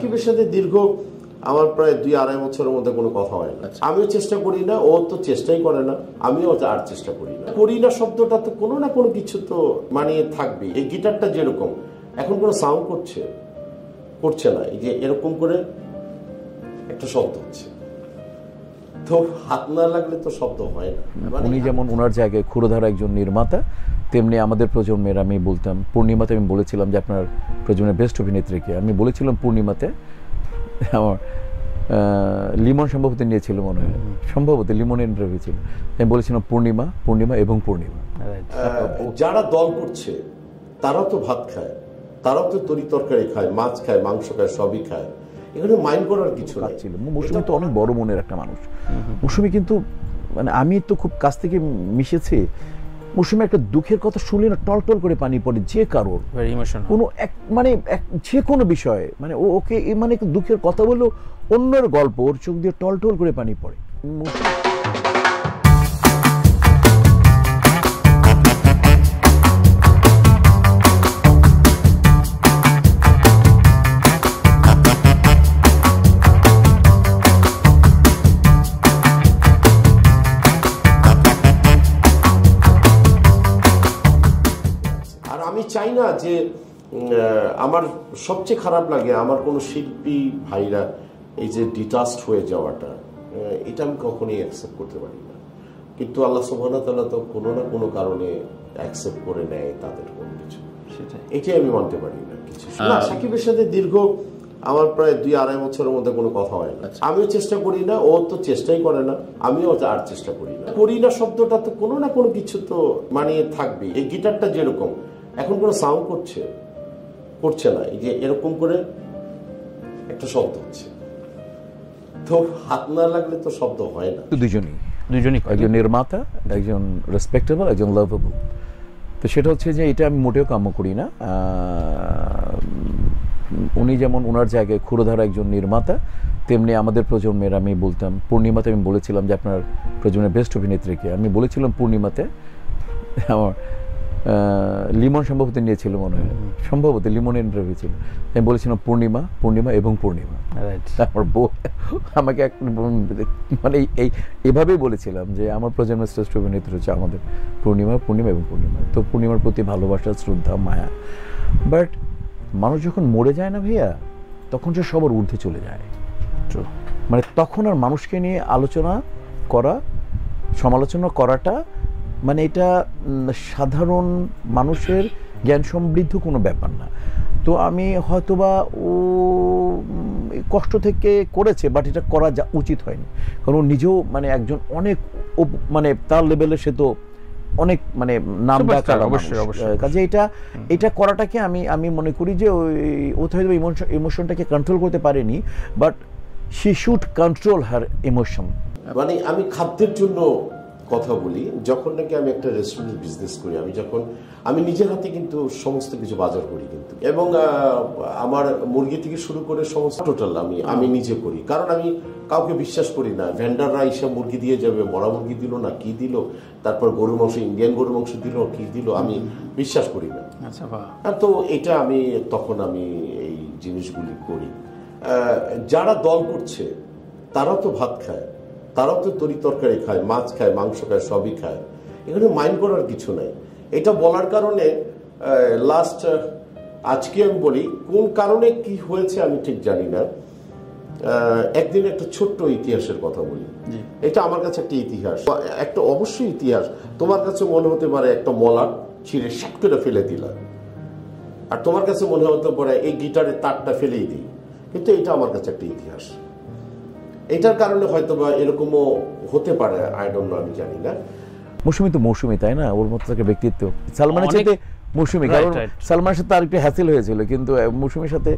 সাকিবের সাথে দীর্ঘ আমার প্রায় 2-2.5 বছরের মধ্যে কোনো কথা হয় না। আমিও চেষ্টা করি না, ও তো চেষ্টাই করে না, আমিও আর চেষ্টা করি না শব্দটা তো কোনো না কোনো কিছু তো মানিয়ে থাকবে। এই গিটারটা যেরকম এখন কোনো সাউন্ড করছে না, এই যে এরকম করে একটা শব্দ হচ্ছে, তো হাত না লাগলে তো শব্দ হয় না। উনি যেমন ওনার জায়গায় ক্ষুরধারা একজন নির্মাতা, তেমনি আমাদের প্রজন্মের আমি বলতাম পূর্ণিমাতে, আমি বলেছিলাম যে আপনার প্রজন্মের বেস্ট অভিনেত্রীকে আমি বলেছিলাম পূর্ণিমাতে, আমার লিমন সম্ভবত নিয়েছিল মনে হয়, সম্ভবত লিমনের ইন্টারভিউ ছিল, আমি বলেছিলাম পূর্ণিমা এবং পূর্ণিমা। যারা দল করছে তারাও তো ভাত খায়, তারাও তো তরি তরকারি খায়, মাছ খায়, মাংস খায়, সবই খায়, এখানে মাইন্ড করার কিছু ছিল। মৌসুমী তো অনেক বড় মনের একটা মানুষ। মৌসুমী কিন্তু মানে আমি তো খুব কাছ থেকে মিশেছি, মৌসুমী একটা দুঃখের কথা শুনলে না টলটল করে পানি পড়ে, যে কারোর কোনো এক মানে যে কোনো বিষয়ে, মানে ওকে মানে দুঃখের কথা বললেও অন্যের গল্প ওর চোখ দিয়ে টলটল করে পানি পড়ে। আমি চাই না যে আমার সবচেয়ে খারাপ লাগে আমার কোনো শিল্পী ভাইরা এই যে ডিটাচড হয়ে যাওয়াটা, এটা আমি কখনোই অ্যাকসেপ্ট করতে পারি না। কিন্তু আল্লাহ সুবহানাহু ওয়া তাআলা তো কোনো না কোনো কারণে অ্যাকসেপ্ট করে নেয় তাদের কোনো কিছু, এটাই আমি মানতে পারি না কিছু। না, সাকিবের সাথে দীর্ঘ আমার প্রায় 2-2.5 বছরের মধ্যে কোনো কথা হয় না। আমিও চেষ্টা করি না, ও তো চেষ্টাই করে না, আমিও আর চেষ্টা করি না শব্দটা তো কোনো না কোনো কিছু তো মানিয়ে থাকবে। এই গিটারটা যেরকম এখন কোনো সাউন্ড করছে না, এই যে এরকম করে একটা শব্দ হচ্ছে, তো হাত না লাগলে তো শব্দ হয় না। দুজনই একজন নির্মাতা, একজন রেসপেক্টেবল, একজন লাভেবল। তো সেটা হচ্ছে যে এটা আমি মোটেও কাম্য করি না। উনি যেমন ওনার জায়গায় ক্ষুরধারা একজন নির্মাতা, তেমনি আমাদের প্রজন্মের আমি বলতাম পূর্ণিমাতে, আমি বলেছিলাম যে আপনার প্রজন্মের বেস্ট অভিনেত্রীকে আমি বলেছিলাম পূর্ণিমাতে, আমার লিমন সম্ভবত নিয়েছিল মনে হয়, সম্ভবত লিমনের ইন্টারভিউ ছিল, আমি বলেছিলাম পূর্ণিমা এবং পূর্ণিমা। আমার বউ আমাকে মানে এভাবেই বলেছিলাম যে আমার প্রজন্মের শ্রেষ্ঠ অভিনেত্রী হচ্ছে আমাদের পূর্ণিমা এবং পূর্ণিমা। তো পূর্ণিমার প্রতি ভালোবাসা, শ্রদ্ধা, মায়া। বাট মানুষ যখন মরে যায় না ভাইয়া, তখন সে সবার ঊর্ধ্বে চলে যায়। মানে তখন আর মানুষকে নিয়ে আলোচনা করা, সমালোচনা করাটা মানে এটা সাধারণ মানুষের জ্ঞান সমৃদ্ধ কোনো ব্যাপার না। তো আমি হয়তোবা ও কষ্ট থেকে করেছে, বাট এটা করা উচিত হয়নি, কারণ ও নিজেও মানে একজন অনেক মানে তার লেভেলে সে তো অনেক মানে নাম ডাকা, কাজে এটা করাটাকে আমি মনে করি যে ও তো হয়তো ইমোশনটাকে কন্ট্রোল করতে পারেনি, but she should control her emotion. মানে আমি খাদ্যের জন্য কথা বলি, যখন নাকি আমি একটা রেস্টুরেন্ট বিজনেস করি, আমি নিজের হাতে কিন্তু সমস্ত কিছু বাজার করি কিন্তু, এবং আমার মুরগি থেকে শুরু করে সমস্ত টোটাল আমি নিজে করি, কারণ আমি কাউকে বিশ্বাস করি না। ভেন্ডাররা এসে মুরগি দিয়ে যাবে, মরা মুরগি দিল না কি দিল, তারপর গরুর মাংস, ইন্ডিয়ান গরুর মাংস দিল কি দিল, আমি বিশ্বাস করি না। তো এটা তখন আমি এই জিনিসগুলি করি। যারা দল করছে তারাও তো ভাত খায়, তারাও তো তরি তরকারি খায়, মাছ খায়, মাংস খায়, সবই খায়, এখানে মাইন্ড করার কিছু নাই। এটা বলার কারণে আজকে আমি বলি কোন কারণে কি হয়েছে আমি ঠিক জানি না। একদিন একটা ছোট্ট ইতিহাসের কথা বলি, এটা আমার কাছে একটা ইতিহাস, একটা অবশ্যই ইতিহাস। তোমার কাছে মনে হতে পারে একটা মলাট ছিঁড়ে শাক করে ফেলে দিলাম, আর তোমার কাছে মনে হতে পারে এই গিটারের তারটা ফেলেই দিই, কিন্তু এটা আমার কাছে একটা ইতিহাস। এটার কারণে হয়তো বা এরকমও হতে পারে, আই ডোন্ট নো, আমি জানি না। মৌসুমী তো মৌসুমী, তাই না? ওর মতো থাকে ব্যক্তিত্ব। সালমানের সাথে মৌসুমী, কারণ সালমানের সাথে আরেকটু হ্যাসেল হয়েছিল, কিন্তু মৌসুমীর সাথে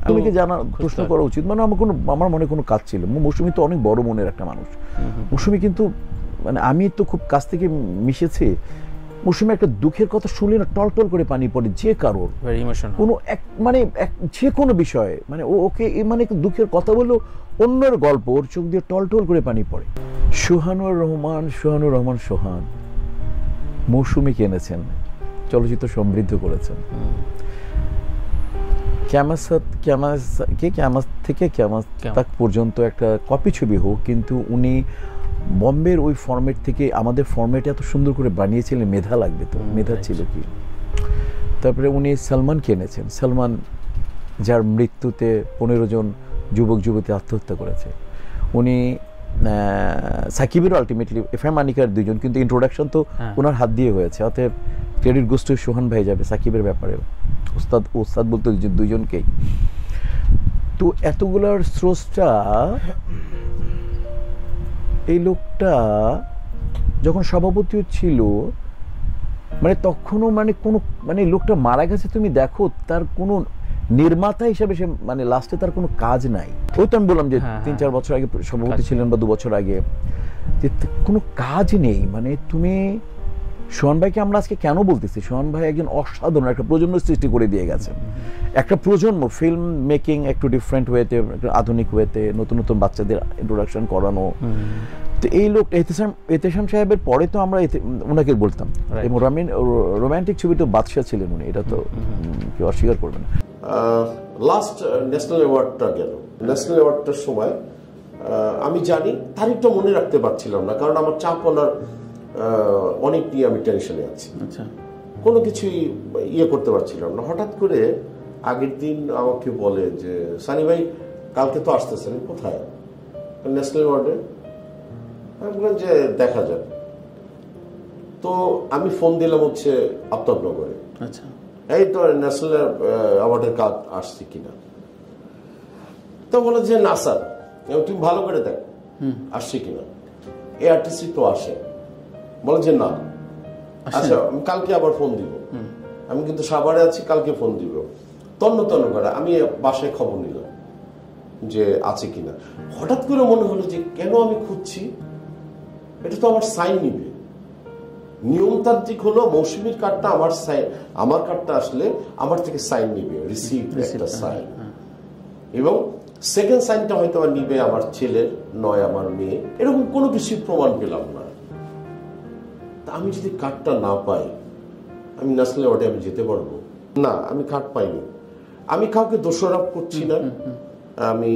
আমাকে জানা প্রশ্ন করা উচিত। মানে আমার মনে কোনো কাজ ছিল। মৌসুমী তো অনেক বড় মনের একটা মানুষ। মৌসুমী কিন্তু মানে আমি তো খুব কাছ থেকে মিশেছি, মৌসুমী একটা দুঃখের কথা শুনলে না টলটল করে পানি পড়ে, যে কারোর কোনো মানে যে কোনো বিষয়ে, মানে ওকে মানে দুঃখের কথা বললেও অন্যের গল্প ওর চোখ দিয়ে টলটল করে পানি পড়ে। সোহানুর রহমান সোহান মৌসুমীকে এনেছেন, চলচ্চিত্র সমৃদ্ধ করেছেন। ক্যামাস থেকে ক্যামাস তাক পর্যন্ত একটা কপি ছবি হোক, কিন্তু উনি বম্বের ওই ফরম্যাট থেকে আমাদের ফরম্যাটে এত সুন্দর করে বানিয়েছিলেন, মেধা লাগবে তো, মেধা ছিল কি। তারপরে উনি সালমানকে এনেছেন, সালমান যার মৃত্যুতে 15 জন যুবক যুবতী আত্মহত্যা করেছে। উনি সাকিবেরও আলটিমেটলি এফএম আনিকার দুজন, কিন্তু ইন্ট্রোডাকশন তো ওনার হাত দিয়ে হয়েছে, অতএব ক্রেডিট গোস টু সোহান ভাই যাবে সাকিবের ব্যাপারে, ওস্তাদ বলতে দুইজনকেই। তো এতগুলার স্রষ্টা এই লোকটা যখন সভাপতিও ছিল, মানে তখনও মানে কোনো মানে লোকটা মারা গেছে, তুমি দেখো তার কোনো নির্মাতা হিসেবে সে মানে লাস্টে তার কোনো কাজ নাই। ওই তো আমি বললাম যে 3-4 বছর আগে সভাপতি ছিলেন বা 2 বছর আগে, যে কোনো কাজ নেই। মানে তুমি সোহান ভাইকে আমরা আজকে কেন বলতেছি, সোহান ভাই একজন অসাধারণ একটা প্রজন্ম সৃষ্টি করে দিয়ে গেছেন, একটা প্রজন্ম ফিল্ম মেকিং একটু ডিফারেন্ট ওয়েতে, আধুনিক ওয়েতে, নতুন নতুন বাচ্চাদের ইন্ট্রোডাকশন করানো। তো এই লোক এহতেশাম সাহেবের পরে তো আমরা ওনাকে বলতাম, এবং রোমান্টিক ছবি তো বাদশা ছিলেন উনি, এটা তো কেউ অস্বীকার করবে না। লাস্ট ন্যাশনাল অ্যাওয়ার্ডটা গেল, ন্যাশনাল অ্যাওয়ার্ডটার সময় আমি জানি তারিখটা মনে রাখতে পারছিলাম না, কারণ আমার চাপওয়ালার অনেক নিয়ে আমি টেনশনে আছি, কোনো কিছুই করতে পারছিলাম না। হঠাৎ করে আগের দিন আমাকে বলে যে সানি ভাই কালকে তো আসতেছেন, কোথায়? ন্যাশনাল অ্যাওয়ার্ডে। আমি বললাম যে দেখা যাক। তো আমি ফোন দিলাম হচ্ছে আফতাবনগরে, আচ্ছা এই তো ন্যাশনাল অ্যাওয়ার্ডের কাজ আসছে কিনা। তো বলে যে না স্যার, তুমি ভালো করে দেখ আসছে কিনা, এআরটিসি তো আসে। বলে যে না, আচ্ছা কালকে আবার ফোন দিব, আমি কিন্তু সাভারে আছি, কালকে ফোন দিব। তন্ন করে আমি বাসায় খবর নিলাম যে আছে কিনা। হঠাৎ করে মনে হলো যে কেন আমি খুঁজছি, এটা তো আমার সাইন নিবে। নিয়মতান্ত্রিক হলো মৌসুমীর কার্ডটা আমার কার্ডটা আসলে আমার থেকে সাইন নিবে, রিসিভ একটা সাইন, এবং সেকেন্ড সাইনটা হয়তো নিবে আমার ছেলের, নয় আমার মেয়ে। এরকম কোনো কিছু প্রমাণ পেলাম না। আমি যদি কার্ডটা না পাই, আমি ন্যাশনাল অ্যাওয়ার্ডে আমি যেতে পারবো না। আমি কার্ড পাইনি, আমি কাউকে দোষারোপ করছি না, আমি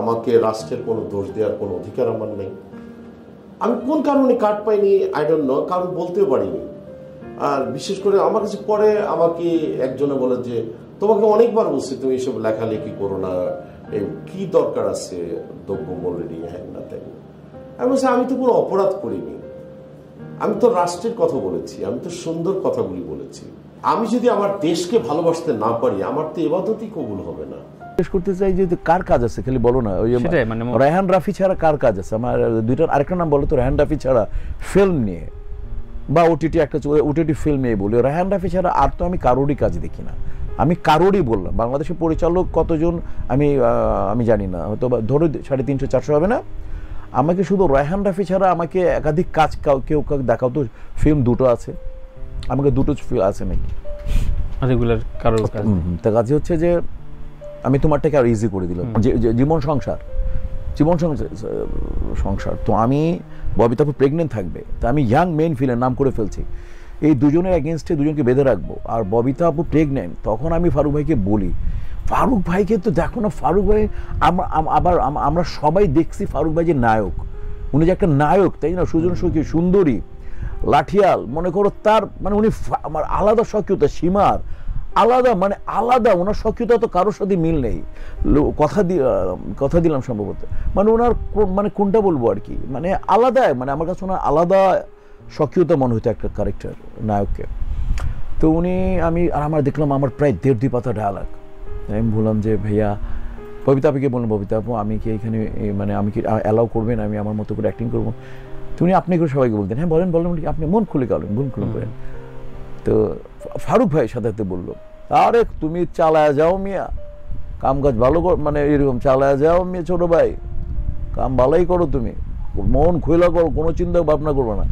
আমাকে রাষ্ট্রের কোনো দোষ দেওয়ার কোনো অধিকার আমার নেই। আমি কোন কারণে কার্ড পাইনি আই ডোন্ট নো, কারণ বলতেও পারিনি। আর বিশেষ করে আমার কাছে পরে আমাকে একজনে বলে যে তোমাকে অনেকবার বলছি তুমি এসব লেখালেখি করো না, কি দরকার আছে দ্রব্যমূল্য নিয়ে, হ্যাঁ না তাই। আমি বলছি আমি তো কোনো অপরাধ করিনি, আমি তো রাষ্ট্রের কথা বলেছি, আমি তো সুন্দর কথাগুলি বলেছি। আমি যদি আমার দেশকে ভালোবাসতে না পারি, আমার তো ইবাদতই কবুল হবে না। করতে চাই যে কার কাজ আছে খালি বলো না, ওই রায়হান রাফি ছাড়া কার কাজ আছে? আমার দুইটার আরেকটা নাম বলো তো, রায়হান রাফি ছাড়া ফিল্ম নিয়ে বা ওটিটি ফিল্ম নিয়ে বলি, রায়হান রাফি ছাড়া আর তো আমি কারোরই কাজ দেখি না। আমি কারোরই বললাম, বাংলাদেশের পরিচালক কতজন আমি জানি না, হয়তো ধরো 350-400 হবে না। আমাকে শুধু রায়হান রাফি ছাড়া আমাকে একাধিক কাজ কেউ দেখাও তো, ফিল্ম দুটো আছে, আমাকে দুটো ফিল্ম আছে নাকি রেগুলার কারোর কাজ। তা কাজে হচ্ছে যে আমি তোমারটাকে আর ইজি করে দিলাম, জীবন সংসার। তো আমি ববিতা আপু প্রেগনেন্ট থাকবে, তা আমি ইয়াং মেন ফিল্মের নাম করে ফেলছি, এই দুজনের এগেনস্টে দুজনকে বেঁধে রাখবো। আর ববিতা আপু প্রেগনেন্ট, তখন আমি ফারুক ভাইকে বলি, ফারুক ভাইকে তো দেখো না, ফারুক ভাই আবার আমরা সবাই দেখছি ফারুক ভাই যে নায়ক, উনি যে একটা নায়ক, তাই না, সুজন সখী, সুন্দরী, লাঠিয়াল, মনে করো তার মানে উনি আমার আলাদা সক্রিয়তা, সীমার আলাদা, মানে আলাদা, ওনার সক্রিয়তা তো কারোর সাথে মিল নেই। কথা দিলাম সম্ভবত, মানে ওনার মানে কোনটা বলবো আর কি, মানে আলাদা, মানে আমার কাছে ওনার আলাদা সক্রিয়তা মনে হতো একটা ক্যারেক্টার নায়ককে। তো আমার দেখলাম আমার প্রায় 1.5-2 পাতা ডায়ালগ। আমি বললাম যে ভাইয়া, ববিতা আপুকে বললাম, ববিতা আপু আমি কি এখানে মানে আমি কি অ্যালাউ করবেন, আমি আমার মতো করে অ্যাক্টিং করবো? তুমি আপনি করে সবাইকে বলতেন, হ্যাঁ বলেন, আপনি মন খুলে করেন। তো ফারুক ভাই সাথে বললো, আরে তুমি চালায়া যাও মিয়া, কাম কাজ ভালো মানে এরকম চালায়া যাও মিয়া, ছোট ভাই কাম ভালোই করো, তুমি মন খুলে করো, কোনো চিন্তা ভাবনা করবো না।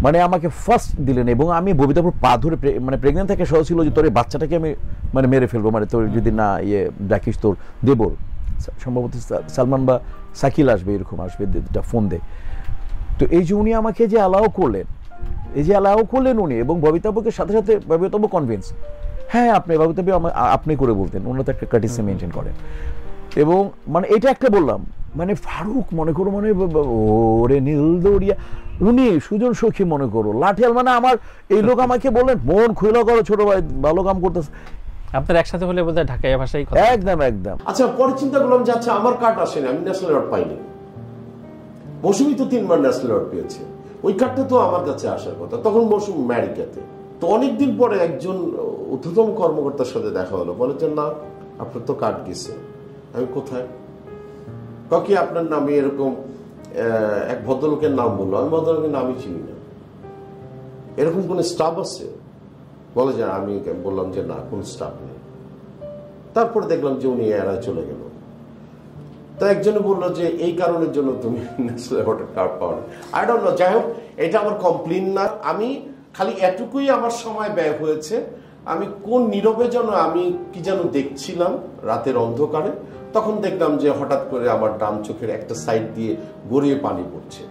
মানে আমাকে ফার্স্ট দিলেন, এবং আমি ববিতাপুর পা ধরে, মানে প্রেগনেন্ট থেকে সহ ছিল যে তোর এই বাচ্চাটাকে আমি মানে মেরে ফেলবো, মানে তোর যদি না ডাকিস তোর দেবর, সম্ভবত সালমান বা শাকিল আসবে, এরকম আসবে, ফোন দে। তো এই যে উনি আমাকে যে অ্যালাউ করলেন উনি, এবং ববিতাপুকে সাথে ববিতাপু কনভিন্স, হ্যাঁ আপনি বাবু, তবে আপনি করে বলতেন, ওনারা তো একটা কার্টিসি মেনটেন করেন। এবং মানে এটা একটা বললাম, মানে ফারুক মনে করো, মানে ওরে নীল দরিয়া, উনি সুজন সখী মনে করো, লাঠিয়াল, মানে আমার এই লোক আমাকে বললেন মন খুলে করো ছোট ভাই, ভালো কাম করতেছে। আপনার একসাথে হলে বোধহয় ঢাকাইয়া ভাষাই কথা। একদম একদম। আচ্ছা, পরে চিন্তা করলাম যে আচ্ছা আমার কার্ড আসেনি, আমি ন্যাশনাল অ্যাওয়ার্ড পাইনি। মৌসুমী তো 3 বার ন্যাশনাল অ্যাওয়ার্ড পেয়েছে, ওই কার্ডটা তো আমার কাছে আসার কথা। তখন মৌসুম আমেরিকাতে। তো অনেকদিন পরে একজন ঊর্ধ্বতম কর্মকর্তার সাথে দেখা হলো, বলে যে না আপনার তো কার্ড গেছে। আমি কোথায়? কি আপনার নামে এরকম এক ভদ্রলোকের নাম বললো, আমি ভদ্রলোকের নামই চিনি না। এরকম কোন স্টাফ আছে? বলে যে আমি বললাম যে না, কোন স্টাফ নেই। তারপরে দেখলাম যে উনি এড়ায় চলে গেল। তা একজনে বললো যে এই কারণের জন্য তুমি ন্যাশনাল অ্যাওয়ার্ডের কার্ড পাও না। আই ডোন্ট নো, যাই হোক, এটা আমার কমপ্লেন না। আমি খালি এটুকুই আমার সময় ব্যয় হয়েছে। আমি কোন নীরবে যেন আমি কি যেন দেখছিলাম রাতের অন্ধকারে, তখন দেখলাম যে হঠাৎ করে আমার ডান চোখের একটা সাইড দিয়ে গড়িয়ে পানি পড়ছে।